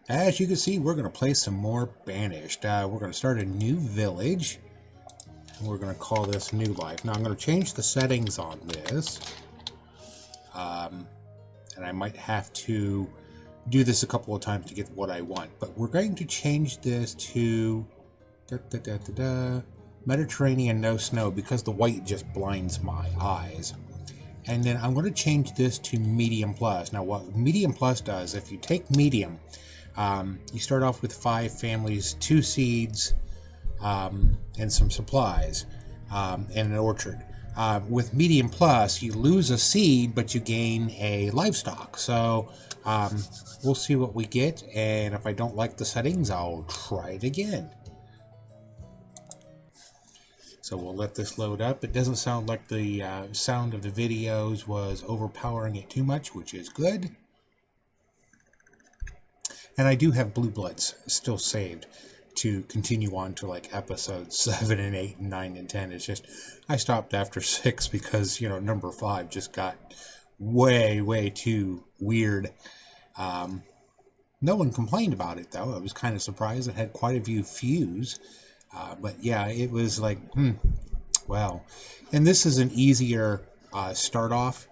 As you can see, we're going to play some more Banished. We're going to start a new village. We're going to call this New Life. Now I'm going to change the settings on this. And I might have to do this a couple of times to get what I want. But we're going to change this to Mediterranean no snow because the white just blinds my eyes. And then I'm going to change this to medium plus. Now what medium plus does, if you take medium, you start off with 5 families, 2 seeds, and some supplies, and an orchard. With medium plus, you lose a seed, but you gain a livestock. So we'll see what we get, and if I don't like the settings, I'll try it again. So we'll let this load up. It doesn't sound like the sound of the videos was overpowering it too much, which is good. And I do have Blue Bloods still saved to continue on to like episodes 7 and 8 and 9 and 10. It's just I stopped after 6 because, you know, number 5 just got way too weird. No one complained about it though. I was kind of surprised. It had quite a few views. But yeah, it was like, well. And this is an easier start off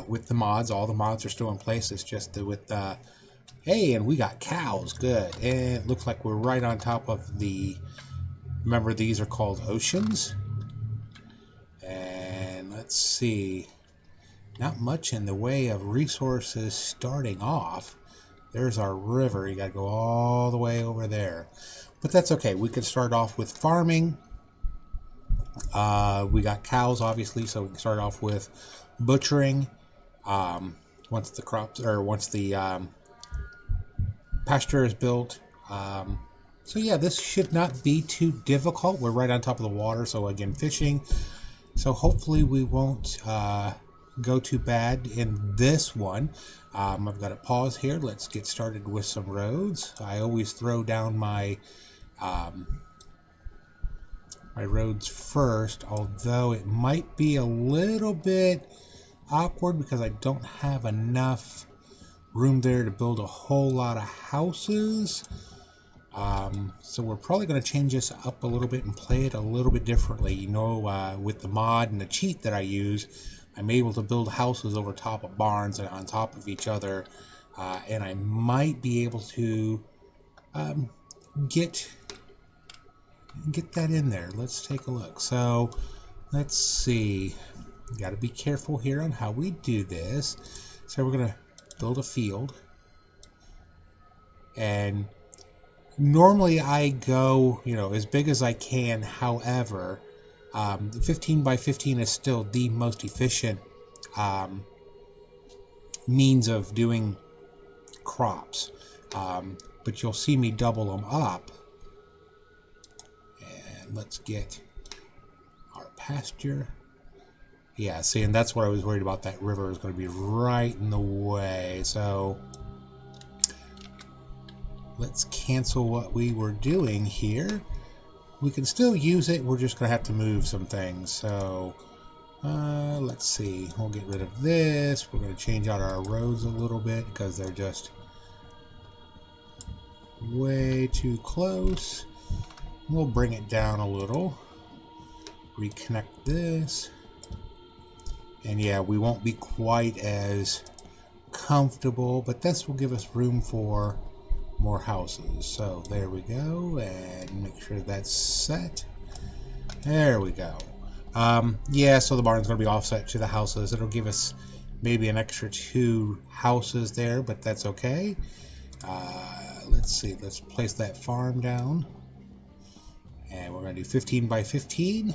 with the mods. All the mods are still in place. It's just with hey, and we got cows. Good. And it looks like we're right on top of the... Remember, these are called oceans. And let's see. Not much in the way of resources starting off. There's our river. You got to go all the way over there. But that's okay. We could start off with farming. We got cows, obviously, so we can start off with butchering. Once the crops... Or once the... pasture is built. So yeah, this should not be too difficult. We're right on top of the water, so again, fishing. So hopefully we won't go too bad in this one. I've got to pause here. Let's get started with some roads. I always throw down my my roads first, although it might be a little bit awkward because I don't have enough room there to build a whole lot of houses. So we're probably going to change this up a little bit and play it a little bit differently. You know, with the mod and the cheat that I use, I'm able to build houses over top of barns and on top of each other. And I might be able to get that in there. Let's take a look. So let's see. Got to be careful here on how we do this. So we're going to build a field, and normally I go, you know, as big as I can. However, 15 by 15 is still the most efficient means of doing crops, but you'll see me double them up. And let's get our pasture. Yeah, see, and that's what I was worried about. That river is going to be right in the way. So let's cancel what we were doing here. We can still use it. We're just going to have to move some things. So let's see. We'll get rid of this. We're going to change out our roads a little bit because they're just way too close. We'll bring it down a little. Reconnect this. And yeah, we won't be quite as comfortable, but this will give us room for more houses. So there we go, and make sure that's set. There we go. Yeah, so the barn's going to be offset to the houses. It'll give us maybe an extra 2 houses there, but that's okay. Let's see. Let's place that farm down. And we're going to do 15 by 15.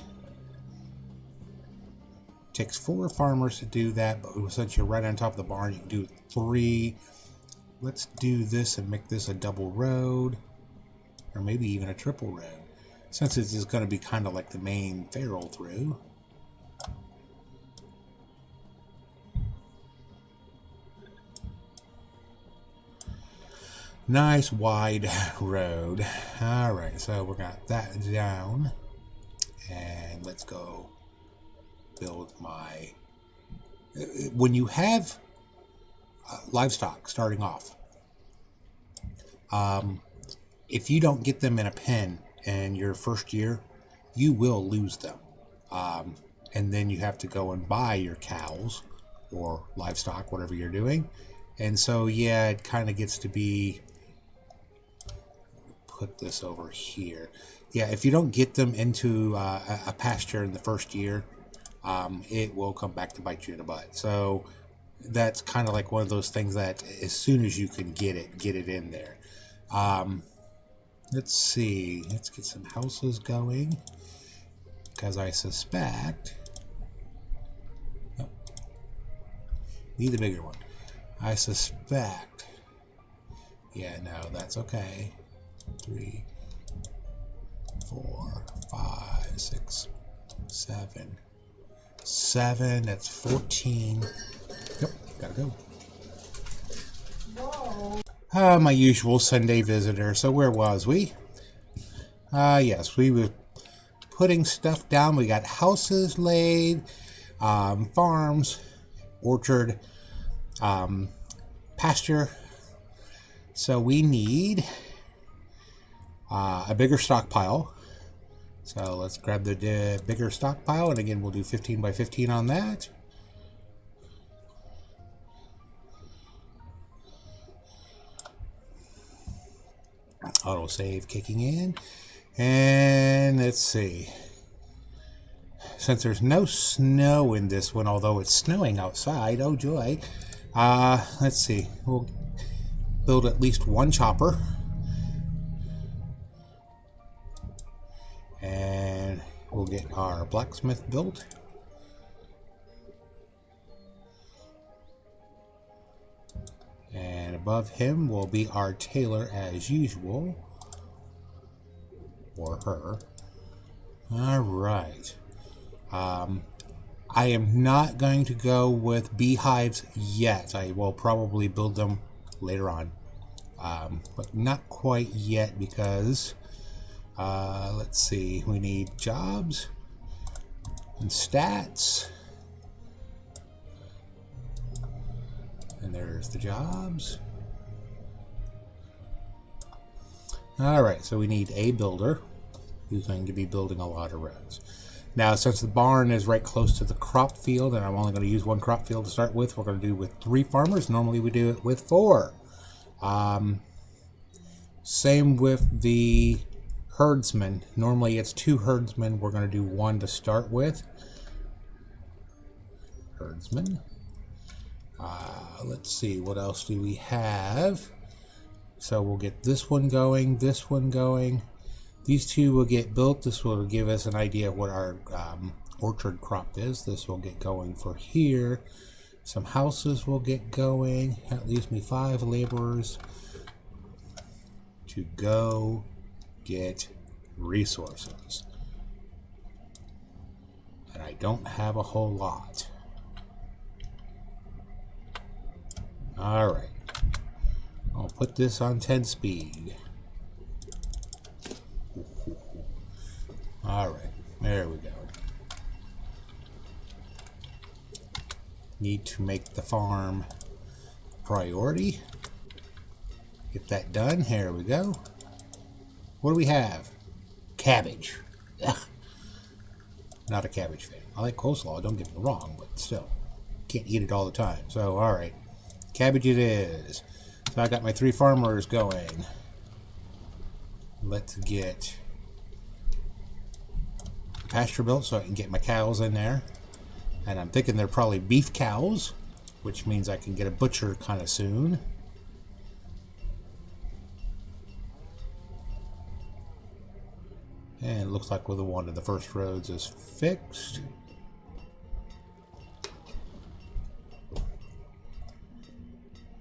Takes 4 farmers to do that, but since you're right on top of the barn, you can do 3. Let's do this and make this a double road, or maybe even a triple road, since this is going to be kind of like the main feral through. Nice wide road. All right, so we got that down, and let's go build my... When you have livestock starting off, If you don't get them in a pen in your first year, you will lose them. And then you have to go and buy your cows or livestock, whatever you're doing. And so, yeah, it kind of gets to be... Put this over here. Yeah, if you don't get them into a pasture in the first year, it will come back to bite you in the butt. So that's kind of like one of those things that as soon as you can get it in there. Let's see. Let's get some houses going, because I suspect... Oh, need the bigger one. I suspect... Yeah, no, that's okay. 3, 4, 5, 6, 7. 7, that's 14. Yep, gotta go. My usual Sunday visitor. So where was we? Yes, we were putting stuff down. We got houses laid, farms, orchard, pasture. So we need a bigger stockpile. So let's grab the bigger stockpile, and again we'll do 15 by 15 on that. Autosave kicking in. And let's see. Since there's no snow in this one, although it's snowing outside, oh joy. Let's see. We'll build at least one chopper. And we'll get our blacksmith built. And above him will be our tailor as usual. Or her. Alright. I am not going to go with beehives yet. I will probably build them later on. But not quite yet because... let's see. We need jobs and stats. And there's the jobs. Alright, so we need a builder who's going to be building a lot of roads. Now, since the barn is right close to the crop field, and I'm only going to use one crop field to start with, we're going to do with 3 farmers. Normally we do it with 4. Same with the herdsmen. Normally it's 2 herdsmen. We're going to do 1 to start with. Herdsman. Let's see, what else do we have? So we'll get this one going, this one going. These 2 will get built. This will give us an idea of what our orchard crop is. This will get going for here. Some houses will get going. That leaves me 5 laborers to go get resources. And I don't have a whole lot. Alright. I'll put this on 10 speed. Alright, there we go. Need to make the farm priority. Get that done. Here we go. What do we have? Cabbage. Ugh. Not a cabbage fan. I like coleslaw, don't get me wrong, but still. Can't eat it all the time. So, alright. Cabbage it is. So I got my 3 farmers going. Let's get pasture built so I can get my cows in there. And I'm thinking they're probably beef cows, which means I can get a butcher kind of soon. And it looks like with one of the first roads is fixed.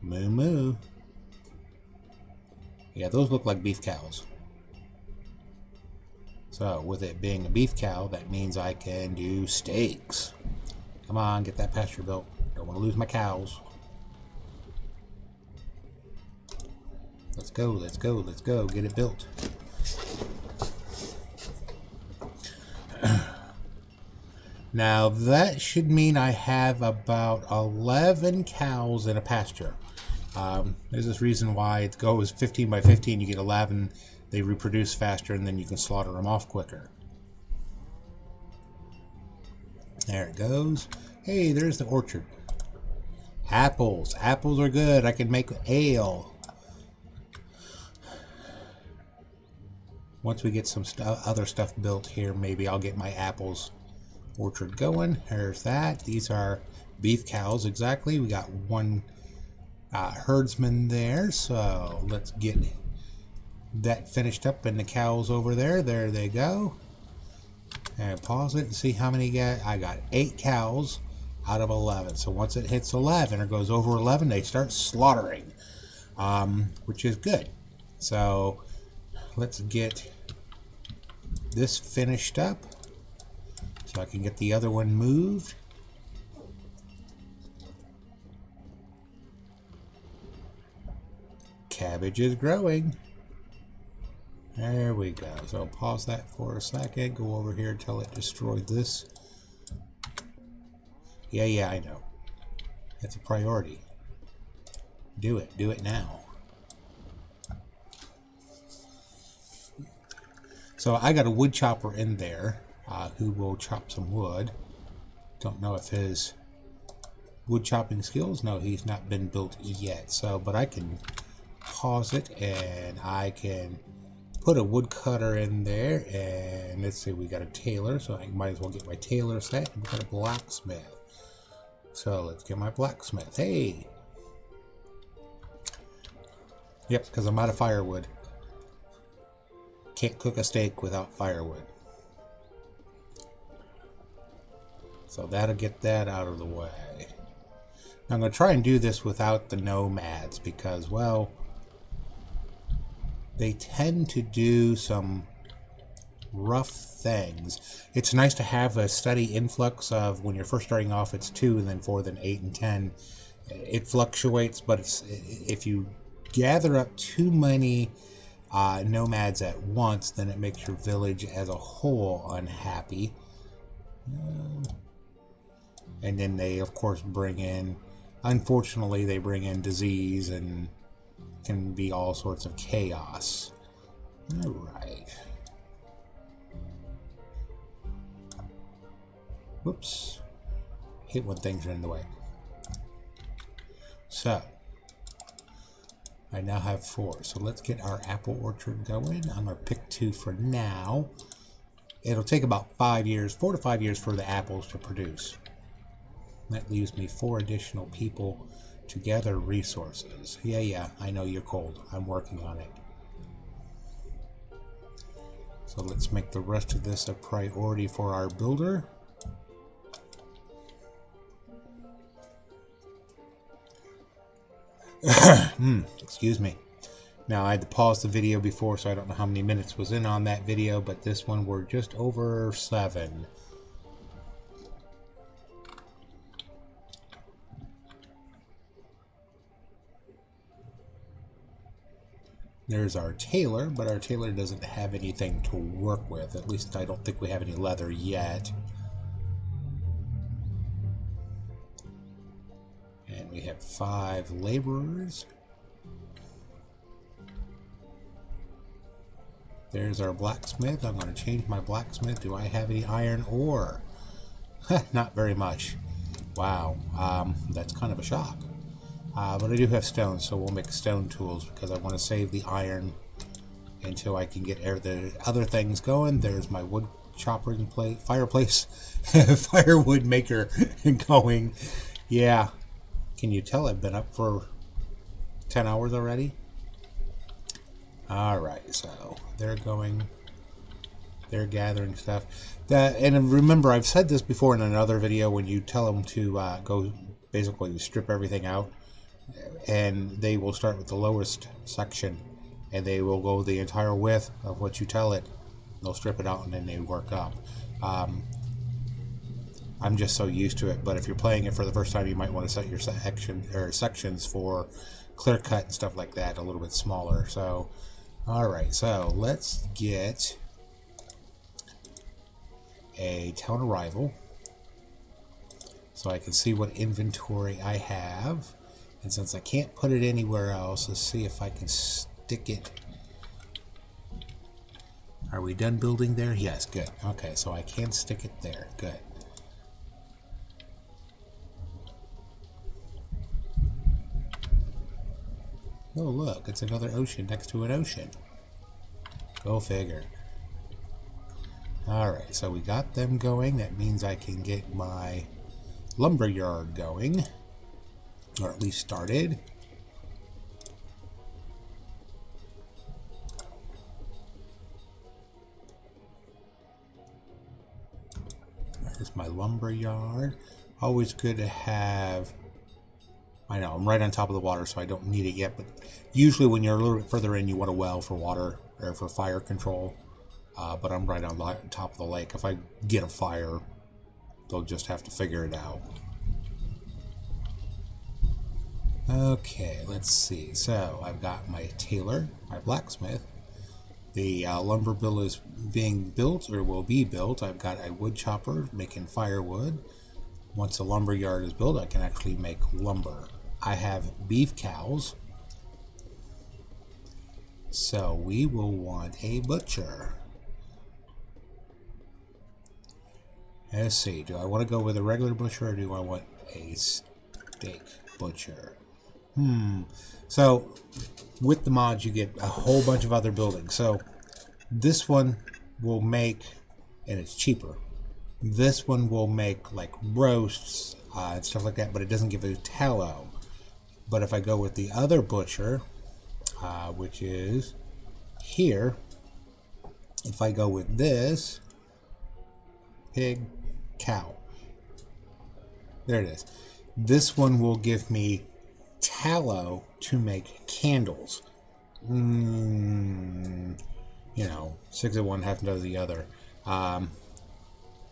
Moo moo. Yeah, those look like beef cows. So, with it being a beef cow, that means I can do steaks. Come on, get that pasture built. Don't want to lose my cows. Let's go, let's go, let's go. Get it built. Now, that should mean I have about 11 cows in a pasture. There's this reason why it goes 15 by 15, you get 11, they reproduce faster, and then you can slaughter them off quicker. There it goes. Hey, there's the orchard. Apples. Apples are good. I can make ale. Once we get some other stuff built here, maybe I'll get my apples orchard going. There's that. These are beef cows, exactly. We got one herdsman there, so let's get that finished up, and the cows over there. There they go. And pause it and see how many I got 8 cows out of 11. So once it hits 11 or goes over 11, they start slaughtering, which is good. So let's get this finished up so I can get the other one moved. Cabbage is growing. There we go. So pause that for a second. Go over here until it destroyed this. Yeah, I know. That's a priority. Do it. Do it now. So I got a wood chopper in there who will chop some wood. Don't know if his wood chopping skills. No, he's not been built yet. So, but I can pause it and I can put a woodcutter in there, and let's see, we got a tailor, so I might as well get my tailor set, and we got a blacksmith. So let's get my blacksmith. Hey! Yep, because I'm out of firewood. Can't cook a steak without firewood. So that'll get that out of the way. Now I'm going to try and do this without the nomads, because, well, they tend to do some rough things. It's nice to have a steady influx of, when you're first starting off, it's 2, and then 4, then 8, and 10. It fluctuates, but if you gather up too many nomads at once, then it makes your village as a whole unhappy. And then they, of course, bring in, unfortunately, they bring in disease and can be all sorts of chaos. Alright. Whoops. Hit when things are in the way. So, I now have 4. So let's get our apple orchard going. I'm going to pick 2 for now. It'll take about 5 years, 4 to 5 years for the apples to produce. That leaves me 4 additional people to gather resources. Yeah, I know you're cold. I'm working on it. So let's make the rest of this a priority for our builder. Excuse me. Now I had to pause the video before, so I don't know how many minutes was in on that video, but this one we're just over 7. There's our tailor, but our tailor doesn't have anything to work with. At least I don't think we have any leather yet. And we have 5 laborers. There's our blacksmith. I'm going to change my blacksmith. Do I have any iron ore? Not very much. Wow, that's kind of a shock. But I do have stone, so we'll make stone tools because I want to save the iron until I can get the other things going. There's my wood chopping fireplace, firewood maker going. Yeah, can you tell I've been up for 10 hours already? Alright, so they're gathering stuff. And remember, I've said this before in another video, when you tell them to go basically strip everything out, and they will start with the lowest section, and they will go the entire width of what you tell it. They'll strip it out, and then they work up. I'm just so used to it, but if you're playing it for the first time, you might want to set your sections for clear cut and stuff like that a little bit smaller. So, alright, so let's get a town arrival so I can see what inventory I have. And since I can't put it anywhere else, let's see if I can stick it. Are we done building there? Yes, good. Okay, so I can stick it there. Good. Oh, look, it's another ocean next to an ocean. Go figure. Alright, so we got them going. That means I can get my lumber yard going. Or at least started. There's my lumber yard. Always good to have... I know, I'm right on top of the water, so I don't need it yet, but usually when you're a little bit further in, you want a well for water, or for fire control. But I'm right on top of the lake. If I get a fire, they'll just have to figure it out. Okay, let's see. So, I've got my tailor, my blacksmith. The lumber mill is being built, or will be built. I've got a wood chopper making firewood. Once the lumber yard is built, I can actually make lumber. I have beef cows. So, we will want a butcher. Let's see, do I want to go with a regular butcher, or do I want a steak butcher? So, with the mods, you get a whole bunch of other buildings. So, this one will make, and it's cheaper, this one will make, like, roasts and stuff like that, but it doesn't give a tallow. But if I go with the other butcher, which is here, if I go with this, pig, cow, there it is. This one will give me tallow to make candles. You know, 6 of one, half a dozen of the other.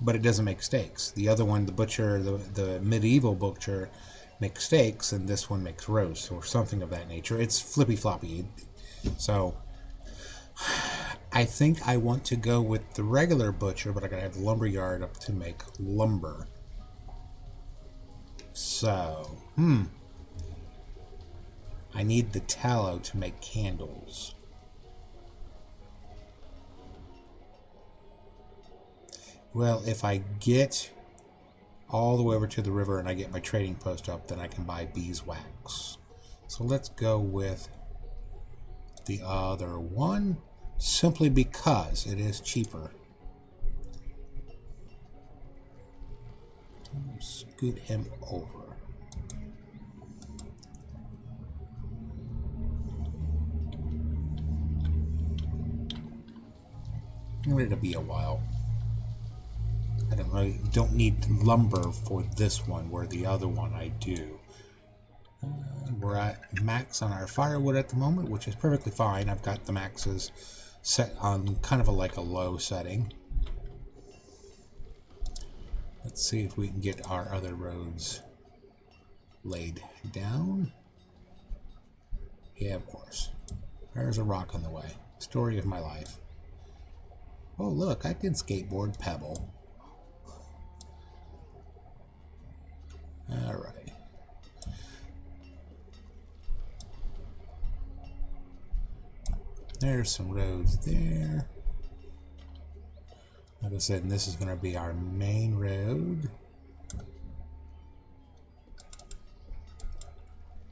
But it doesn't make steaks. The other one, the butcher, the medieval butcher, makes steaks, and this one makes roasts or something of that nature. It's flippy floppy. So I think I want to go with the regular butcher, but I gotta have the lumber yard up to make lumber. So, I need the tallow to make candles. Well, if I get all the way over to the river and I get my trading post up, then I can buy beeswax. So let's go with the other one, simply because it is cheaper. Scoot him over. It'll be a while. I don't need lumber for this one, where the other one I do. We're at max on our firewood at the moment, which is perfectly fine. I've got the maxes set on kind of like a low setting. Let's see if we can get our other roads laid down. Yeah, of course. There's a rock in the way. Story of my life. Oh, look, I can skateboard Pebble. Alright. There's some roads there. Like I said, this is going to be our main road.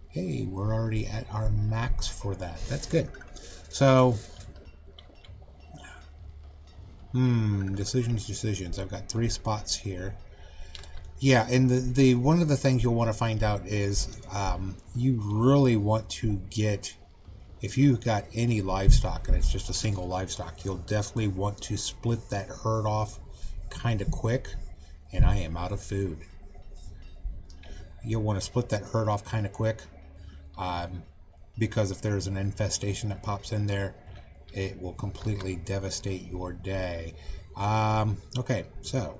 Hey, we're already at our max for that. That's good. So, decisions. I've got 3 spots here. Yeah, and the one of the things you'll want to find out is you really want to get, if you've got any livestock and it's just a single livestock, you'll definitely want to split that herd off kind of quick. And I am out of food. You'll want to split that herd off kind of quick, because if there's an infestation that pops in there, it will completely devastate your day. Okay, so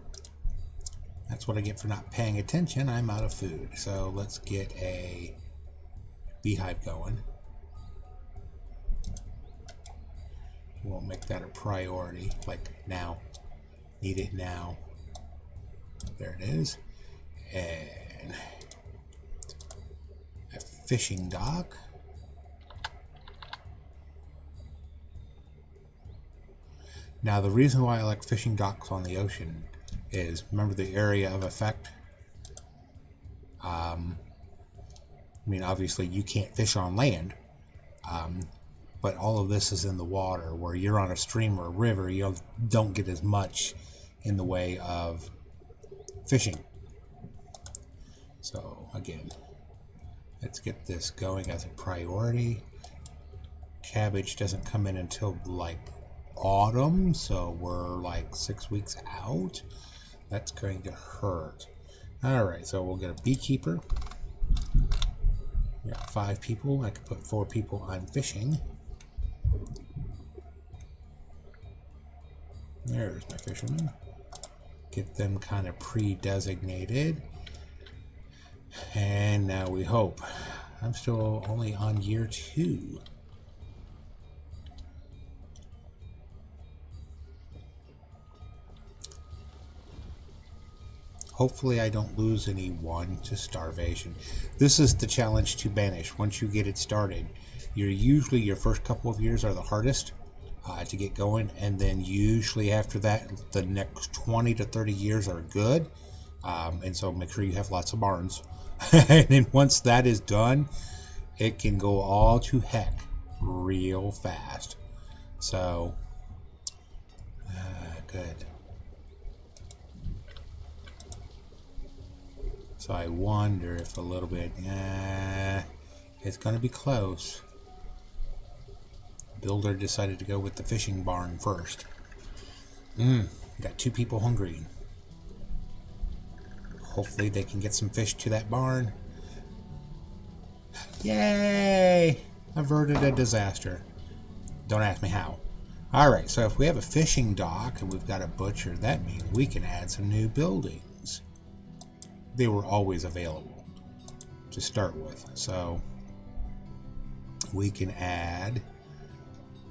that's what I get for not paying attention. I'm out of food. So let's get a beehive going. We'll make that a priority, like now. Need it now. There it is. And I fishing dock. Now, the reason why I like fishing docks on the ocean is, remember the area of effect? I mean, obviously you can't fish on land, but all of this is in the water. Where you're on a stream or a river, you don't get as much in the way of fishing. So, again, let's get this going as a priority. Cabbage doesn't come in until, like, autumn, so we're like 6 weeks out. That's going to hurt. Alright, so we'll get a beekeeper. We got 5 people. I could put 4 people on fishing. There's my fishermen. Get them kind of pre-designated. And now we hope. I'm still only on year 2. Hopefully I don't lose anyone to starvation. This is the challenge to Banished. Once you get it started, usually your first couple of years are the hardest to get going, and then usually after that, the next 20 to 30 years are good. And so make sure you have lots of barns. And then once that is done, it can go all to heck real fast. So, good. So I wonder if a little bit, it's going to be close. Builder decided to go with the fishing barn first. Got 2 people hungry. Hopefully they can get some fish to that barn. Yay! Averted a disaster. Don't ask me how. Alright, so if we have a fishing dock and we've got a butcher, that means we can add some new buildings. They were always available to start with. So we can add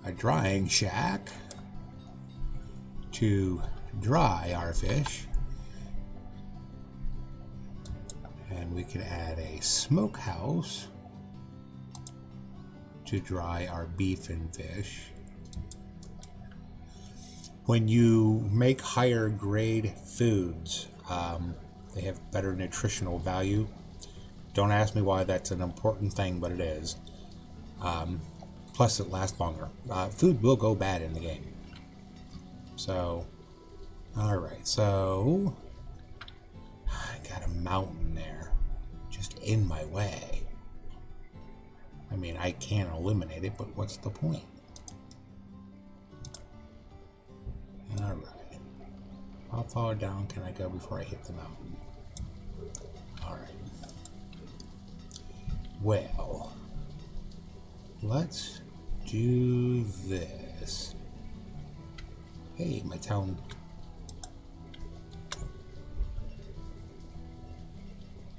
a drying shack to dry our fish. And we can add a smokehouse to dry our beef and fish. When you make higher grade foods, they have better nutritional value. Don't ask me why that's an important thing, but it is. Plus, it lasts longer. Food will go bad in the game. So, alright, so I got a mountain there, just in my way. I mean, I can eliminate it, but what's the point? Alright. How far down can I go before I hit the mountain? Alright. Well, let's do this. Hey, my town.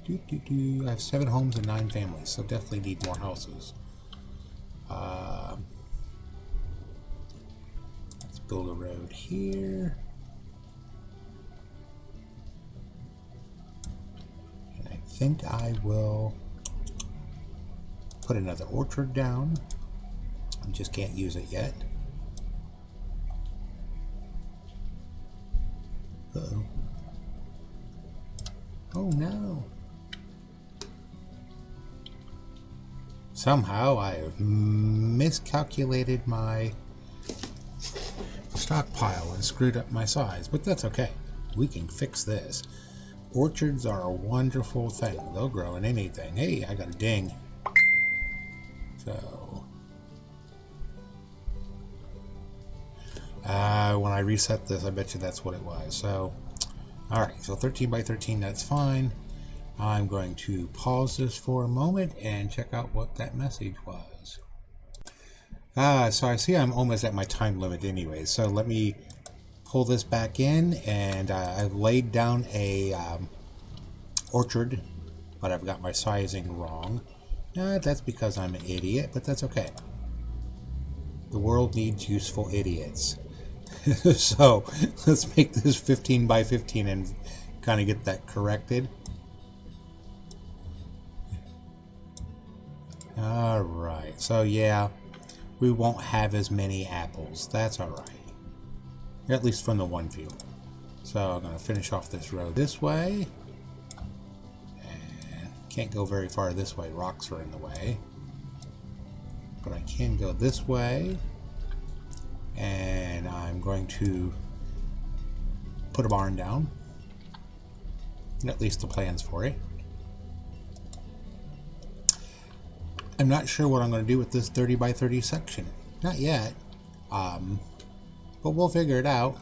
I have 7 homes and 9 families, so definitely need more houses. Let's build a road here. And I think I will put another orchard down. I just can't use it yet. Uh-oh. Oh no. Somehow I have miscalculated my stockpile and screwed up my size, but that's okay. We can fix this. Orchards are a wonderful thing. They'll grow in anything. Hey, I got a ding. So, when I reset this, I bet you that's what it was. So, alright, so 13 by 13, that's fine. I'm going to pause this for a moment and check out what that message was. So I see I'm almost at my time limit anyway, so let me pull this back in, and I've laid down a orchard, but I've got my sizing wrong. That's because I'm an idiot, but that's okay. The world needs useful idiots. So let's make this 15 by 15 and kind of get that corrected. Alright, so yeah, we won't have as many apples. That's alright. At least from the one view. So I'm going to finish off this road this way. And can't go very far this way. Rocks are in the way. But I can go this way. And I'm going to put a barn down. At least the plans for it. I'm not sure what I'm going to do with this 30 by 30 section. Not yet. But we'll figure it out.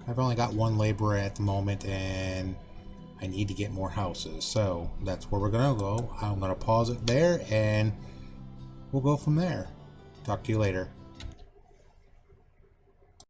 I've only got one laborer at the moment and I need to get more houses. So that's where we're going to go. I'm going to pause it there and we'll go from there. Talk to you later.